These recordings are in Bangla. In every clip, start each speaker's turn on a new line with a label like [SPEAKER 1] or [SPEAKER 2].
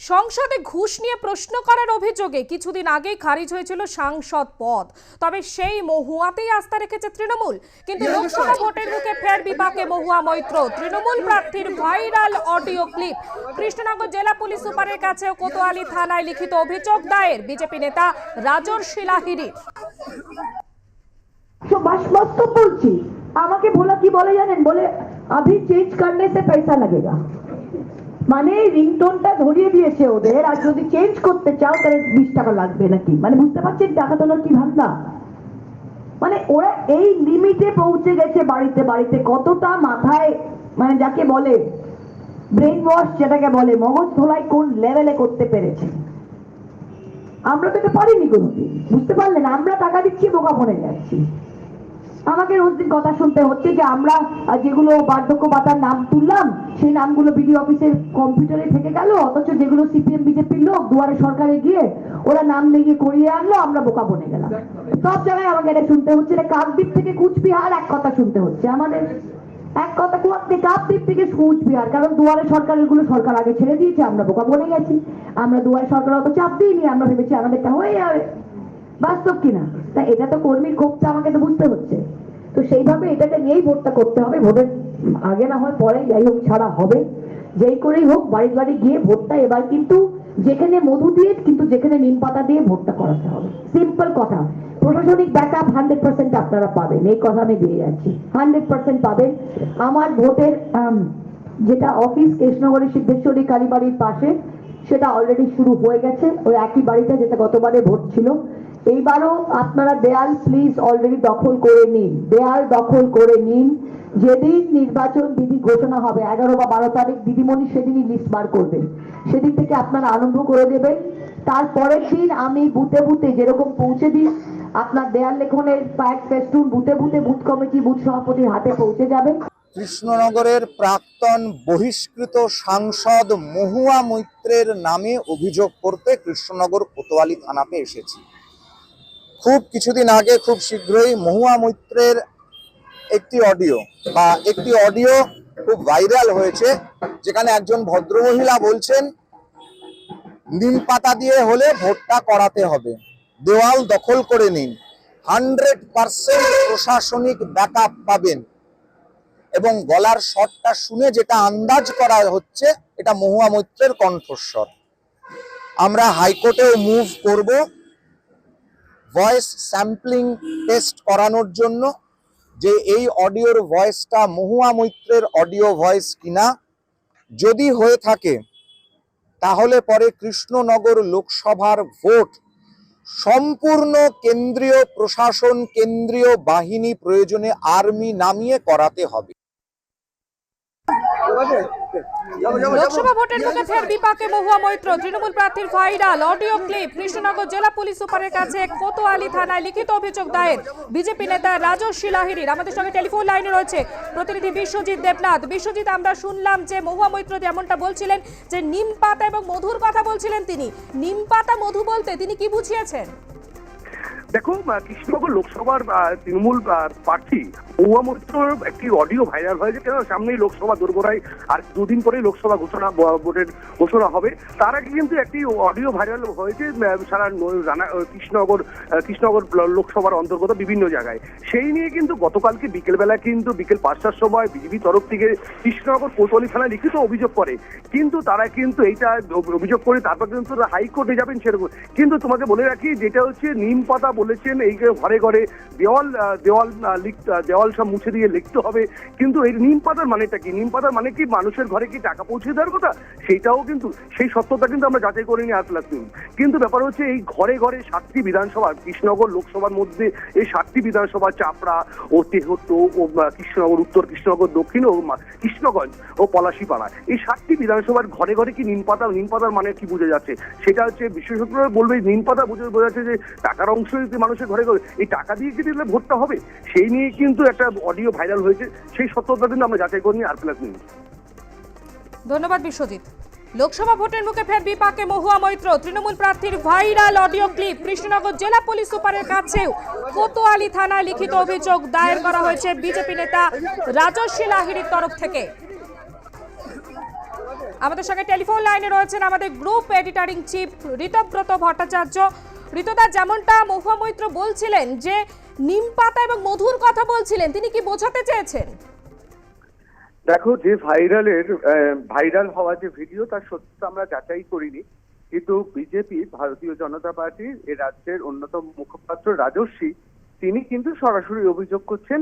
[SPEAKER 1] সংসদে ঘুষ নিয়ে প্রশ্ন করার অভিযোগে কিছুদিন আগেই খারিজ হয়েছিল সাংসদ পদ। তবে সেই মহুয়াতেই আস্থা রেখেছে তৃণমূল। কিন্তু লোকসভা ভোটের মুখে ফের বিপাকে মহুয়া মৈত্র। তৃণমূল প্রার্থীর ভাইরাল অডিও ক্লিপ। কৃষ্ণনগর জেলা পুলিশ সুপারের কাছে কোতোয়ালি থানায় লিখিত অভিযোগ দায়ের বিজেপি নেতা রাজর্ষি লাহিড়ীর।
[SPEAKER 2] আমাকে बोला কি বলে জানেন, বলে अभी चेंज करने से पैसा लगेगा। মানে রিংটোনটা ধরিয়ে দিয়েছে ওদের, আর যদি চেঞ্জ করতে চাও তাহলে 20 টাকা লাগবে নাকি। মানে বুঝতে পারছেন টাকা তোলার কি ভাবনা। মানে ওরা এই লিমিটে পৌঁছে গেছে বাড়িতে বাড়িতে। কতটা মাথায় মানে যাকে বলে ব্রেন ওয়াশ, যেটাকে বলে মগজ ধোলাই কোন লেভেলে করতে পেরেছে। আমরা তো এটা পারিনি কোনোদিন, বুঝতে পারলেন। আমরা টাকা দিচ্ছি, বোকা বনে যাচ্ছি। আমাকে রোজ দিন কথা শুনতে হচ্ছে যে আমরা যেগুলো বার্ধক্য ভাতার নাম তুললাম সেই নামগুলো বিডিও অফিসের কম্পিউটারে থেকে গেল, অথচ যেগুলো সিপিএম বিজেপির লোক দুয়ারে সরকারে গিয়ে ওরা নাম লেগে করিয়ে আনলো, আমরা বোকা বনে গেলাম। সব জায়গায় আমাকে এটা শুনতে হচ্ছে। কাকদ্বীপ থেকে কুচবিহার এক কথা শুনতে হচ্ছে আমাদের। এক কথা কাকদ্বীপ থেকে কুচবিহার, কারণ দুয়ারে সরকারের গুলো সরকার আগে ছেড়ে দিয়েছে, আমরা বোকা বনে গেছি। আমরা দুয়ারে সরকার অত চাপ দিইনি, আমরা ভেবেছি আমাদেরটা হয়ে যাবে। বাস্তব কিনা তা এটা তো কর্মীর ক্ষোভটা আমাকে তো বুঝতে হচ্ছে। তো সেইভাবে এটাকে নিয়েই ভোটটা করতে হবে। ভোটের আগে না হয় পরে যাই হোক ছাড়া হবে, যেই করেই হোক বাড়ি বাড়ি গিয়ে ভোটটা এবার কিন্তু যেখানে মধু দিয়ে কিন্তু যেখানে নিম পাতা দিয়ে ভোটটা করাতে হবে। সিম্পল কথা। প্রশাসনিক ব্যাকআপ 100% আপনারা পাবেন, এই কথা আমি দিয়ে যাচ্ছি। 100% পাবেন। আমার ভোটের যেটা অফিস কৃষ্ণনগরের সিদ্ধেশ্বরী কালীবাড়ির পাশে, সেটা অলরেডি শুরু হয়ে গেছে। ওই একই বাড়িতে যেটা গতবারে ভোট ছিল। এইবারও আপনারা দেয়াল প্লিজ অলরেডি দখল করে নিন, দেয়াল দখল করে নিন। যেদিন নির্বাচন বিধি ঘোষণা হবে 11 বা 12 তারিখ, দিদিমণি সেদিনই লিস্ট বার করবেন, সেদিন থেকে আপনারা আরম্ভ করে দেবেন। তারপরের দিন আমি বুথে বুথে যেরকম পৌঁছে দিই, আপনার দেয়াল লেখনের প্যাক ফেস্টুন বুথে বুথে বুথ কমিটি বুথ সভাপতির হাতে পৌঁছে যাবে।
[SPEAKER 3] কৃষ্ণনগরের প্রাক্তন বহিষ্কৃত সাংসদ মহুয়া মৈত্রের নামে অভিযোগ করতে কৃষ্ণনগর কোতোয়ালি থানাতে এসেছি। খুব কিছুদিন আগে, খুব শীঘ্রই মহুয়া মৈত্রের একটি অডিও খুব ভাইরাল হয়েছে, যেখানে একজন ভদ্রমহিলা বলছেন নিম পাতা দিয়ে হলে ভোটটা করাতে হবে, দেওয়াল দখল করে নিন, 100% প্রশাসনিক ব্যাকআপ পাবেন। এবং গলার স্বরটা শুনে যেটা আন্দাজ করা হচ্ছে, এটা মহুয়া মৈত্রের কণ্ঠস্বর। আমরা হাইকোর্টেও মুভ করব ভয়েস স্যাম্পলিং টেস্ট করানোর জন্য, যে এই অডিওর ভয়েসটা মহুয়া মৈত্রের অডিও ভয়েস কিনা। যদি হয়ে থাকে তাহলে পরে কৃষ্ণনগর লোকসভার ভোট সম্পূর্ণ কেন্দ্রীয় প্রশাসন, কেন্দ্রীয় বাহিনী, প্রয়োজনে আর্মি নামিয়ে করাতে হবে।
[SPEAKER 1] লোকসভা ভোটের মুখে ফের বিপাকে মহুয়া মৈত্র। তৃণমূল প্রার্থীর ভাইরাল অডিও ক্লিপ। কৃষ্ণনগর জেলা পুলিশ সুপারের কাছে কোতোয়ালি থানায় লিখিত অভিযোগ দায়ের বিজেপি নেতা রাজর্ষি লাহিড়ীর। আমাদের সঙ্গে টেলিফোন লাইনে রয়েছে প্রতিনিধি বিশ্বজিৎ দেবনাথ। বিশ্বজিৎ, আমরা শুনলাম যে মহুয়া মৈত্র যেমনটা বলছিলেন যে নিম পাতা এবং মধুর কথা বলছিলেন, তিনি নিম পাতা মধু বলতে তিনি কি বুঝিয়েছেন?
[SPEAKER 4] দেখো, কৃষ্ণনগর লোকসভার তৃণমূল প্রার্থী মহুয়া মৈত্রর একটি অডিও ভাইরাল হয়েছে। কেন, সামনেই লোকসভা দোরগোড়ায় আর দুদিন পরেই লোকসভা ভোটের ঘোষণা হবে। তার আগে কিন্তু একটি অডিও ভাইরাল হয়েছে সারা কৃষ্ণনগর লোকসভার অন্তর্গত বিভিন্ন জায়গায়। সেই নিয়ে কিন্তু গতকালকে বিকেলবেলা কিন্তু বিকেল 5টার সময় বিজেপি তরফ থেকে কৃষ্ণনগর কোতোয়ালি থানায় লিখিত অভিযোগ করে। কিন্তু তারা কিন্তু এইটা অভিযোগ করে তারপর কিন্তু হাইকোর্টে যাবেন সেরকম। কিন্তু তোমাকে বলে রাখি, যেটা হচ্ছে নিম পাতা বলেছেন, এই ঘরে ঘরে দেওয়াল সব মুছে দিয়ে লিখতে হবে। কিন্তু এই নিম পাতার মানেটা কি? নিম পাতার মানে কি মানুষের ঘরে কি টাকা পৌঁছে দেওয়ার কথা? সেটাও কিন্তু সেই সত্যতা কিন্তু আমরা যাচাই করিনি আজ লাগছে। কিন্তু ব্যাপার হচ্ছে এই ঘরে ঘরে 7টি বিধানসভা, কৃষ্ণনগর লোকসভার মধ্যে এই 7টি বিধানসভা, চাপড়া ও তেহট্ট ও কৃষ্ণনগর উত্তর, কৃষ্ণনগর দক্ষিণ ও কৃষ্ণগঞ্জ ও পলাশীপাড়া, এই 7টি বিধানসভার ঘরে ঘরে কি নিম পাতার মানে কি বোঝা যাচ্ছে? সেটা হচ্ছে বিশেষজ্ঞরা বলবে নিম পাতা বোঝা যাচ্ছে যে টাকার অংশ মানুষের ঘরে ঘরে এই টাকা দিয়ে কি দিলে ভোটটা হবে। সেই নিয়ে কিন্তু একটা অডিও ভাইরাল হয়েছে, সেই সত্যতা কিন্তু আমরা যাচাই করিনি আর প্লাস নিউজ।
[SPEAKER 1] ধন্যবাদ বিশ্বজিৎ। লোকসভা ভোটের মুখে ফের বিপাকে মহুয়া মৈত্র। তৃণমূল প্রার্থীর ভাইরাল অডিও ক্লিপ। কৃষ্ণনগর জেলা পুলিশ সুপারের কাছেও কোতোয়ালি থানায় লিখিত অভিযোগ দায়ের করা হয়েছে বিজেপি নেতা রাজর্ষি লাহিড়ীর তরফ থেকে। আমাদের সঙ্গে টেলিফোন লাইনে রয়েছেন আমাদের গ্রুপ এডিটরিং চিফ ঋতব্রত ভট্টাচার্য। ঋতদা, যেমনটা মহুয়া মৈত্র বলছিলেন যে নিম পাতা এবং মধুর কথা বলছিলেন, তিনি কি বোঝাতে চেয়েছেন?
[SPEAKER 4] দেখো, যে ভাইরাল হওয়া যে ভিডিও, তার সত্যতা আমরা যাচাই করিনি, কিন্তু বিজেপি ভারতীয় জনতা পার্টির এ রাজ্যের অন্যতম মুখপাত্র রাজস্বী, তিনি কিন্তু সরাসরি অভিযোগ করছেন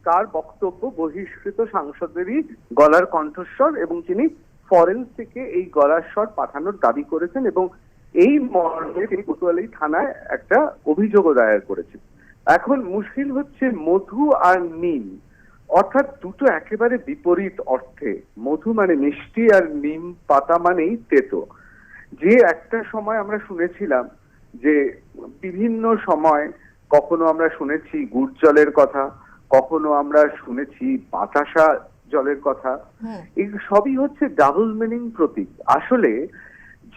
[SPEAKER 4] তার বক্তব্য বহিষ্কৃত সাংসদেরই গলার কণ্ঠস্বর, এবং তিনি ফরেনসিকে এই গলার স্বর পাঠানোর দাবি করেছেন, এবং এই মর্মে তিনি কোতোয়ালি থানায় একটা অভিযোগও দায়ের করেছেন। এখন মুশকিল হচ্ছে মধু আর নিম, অর্থাৎ দুটো একেবারে বিপরীত অর্থে। মধু মানে মিষ্টি আর নিম পাতা মানেই তেতো। যে একটা সময় আমরা শুনেছিলাম যে বিভিন্ন সময় কখনো আমরা শুনেছি গুড় জলের কথা, কখনো আমরা শুনেছি বাতাসা জলের কথা, এই সবই হচ্ছে ডাবল মিনিং প্রতীক। আসলে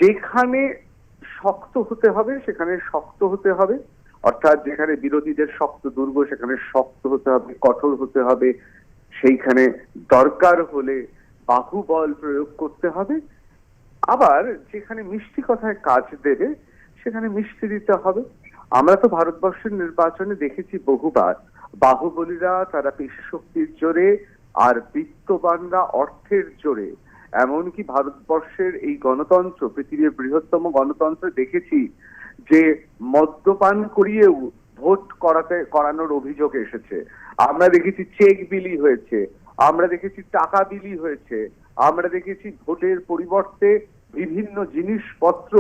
[SPEAKER 4] যেখানে শক্ত হতে হবে সেখানে শক্ত হতে হবে, অর্থাৎ যেখানে বিরোধীদের শক্ত দুর্গ সেখানে শক্ত হতে হবে, কঠোর হতে হবে, সেইখানে দরকার হলে বাহুবল প্রয়োগ করতে হবে। আবার যেখানে মিষ্টি কথায় কাজ দেবে সেখানে মিষ্টি দিতে হবে। আমরা তো ভারতবর্ষের নির্বাচনে দেখেছি বহুবার বাহুবলীরা তারা পেশি শক্তির জোরে আর বিত্তবানরা অর্থের জোরে, এমনকি ভারতবর্ষের এই গণতন্ত্র, পৃথিবীর বৃহত্তম গণতন্ত্র, দেখেছি যে মদ্যপান করিয়েও ভোট করানোর অভিযোগ এসেছে। আমরা দেখেছি চেক বিলি হয়েছে, আমরা দেখেছি টাকা বিলি হয়েছে, আমরা দেখেছি ভোটের পরিবর্তে বিভিন্ন জিনিসপত্র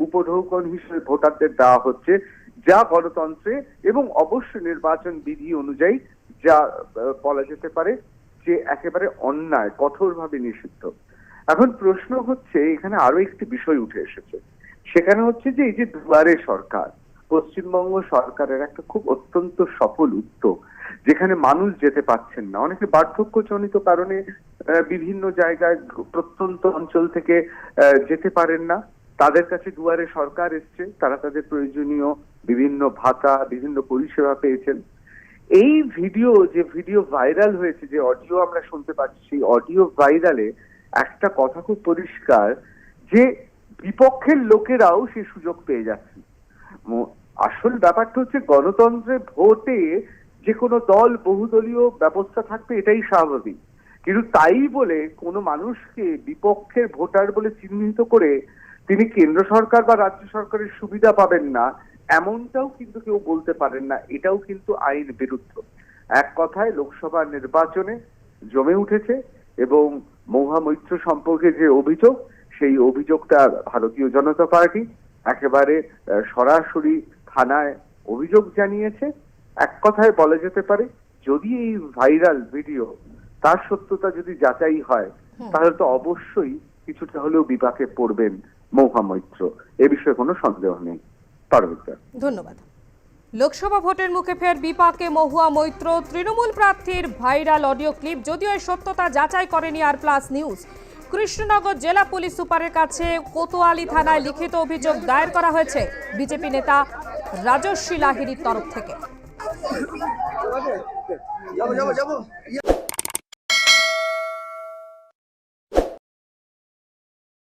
[SPEAKER 4] উপঢৌকন হিসেবে ভোটারদের দেওয়া হচ্ছে, যা গণতন্ত্রে এবং অবশ্য নির্বাচন বিধি অনুযায়ী যা বলা যেতে পারে যে একেবারে অন্যায়, কঠোরভাবে নিষিদ্ধ। এখন প্রশ্ন হচ্ছে, এখানে আরো একটি বিষয় উঠে এসেছে, সেখানে হচ্ছে যে এই যে দুয়ারে সরকার, পশ্চিমবঙ্গ সরকারের একটা খুব অত্যন্ত সফল উদ্যোগ, যেখানে মানুষ যেতে পারছেন না, অনেকে বার্ধক্যজনিত কারণে বিভিন্ন জায়গায় প্রত্যন্ত অঞ্চল থেকে যেতে পারেন না, তাদের কাছে দুয়ারে সরকার এসছে, তারা তাদের প্রয়োজনীয় বিভিন্ন ভাতা, বিভিন্ন পরিষেবা পেয়েছেন। এই ভিডিও ভাইরাল হয়েছে, যে অডিও আমরা শুনতে পাচ্ছি, সেই অডিও ভাইরালে একটা কথা খুব পরিষ্কার যে বিপক্ষের লোকেরাও সে সুযোগ পেয়ে যাচ্ছে। আসল ব্যাপারটা হচ্ছে গণতন্ত্রে ভোটে যে কোনো দল বহুদলীয় ব্যবস্থা থাকবে, এটাই স্বাভাবিক, কিন্তু তাই বলে কোনো মানুষকে বিপক্ষের ভোটার বলে চিহ্নিত করে তিনি কেন্দ্র সরকার বা রাজ্য সরকারের সুবিধা পাবেন না, এমনটাও কিন্তু কেউ বলতে পারেন না। এটাও কিন্তু আইন বিরুদ্ধ। এক কথায় লোকসভা নির্বাচনে জমে উঠেছে, এবং মহুয়া মৈত্র সম্পর্কে যে অভিযোগ, সেই অভিযোগটা ভারতীয় জনতা পার্টি একেবারে সরাসরি থানায় অভিযোগ জানিয়েছে। এক কথায় বলা যেতে পারে, যদি এই ভাইরাল ভিডিও তার সত্যতা যদি যাচাই হয়, তাহলে তো অবশ্যই কিছুটা হলেও বিপাকে পড়বেন মহুয়া মৈত্র, এ বিষয়ে কোনো সন্দেহ নেই।
[SPEAKER 1] ধন্যবাদ। লোকসভা ভোটের মুখে ফের বিপাকে মহুয়া মৈত্র। তৃণমূল প্রার্থীর ভাইরাল অডিও ক্লিপ, যদিও এর সত্যতা যাচাই করেনি আর প্লাস নিউজ। কৃষ্ণনগর জেলা পুলিশ সুপারের কাছে কোতোয়ালি থানায় লিখিত অভিযোগ দায়ের করা হয়েছে বিজেপি নেতা রাজস্বী লাহিড়ীর তরফ থেকে।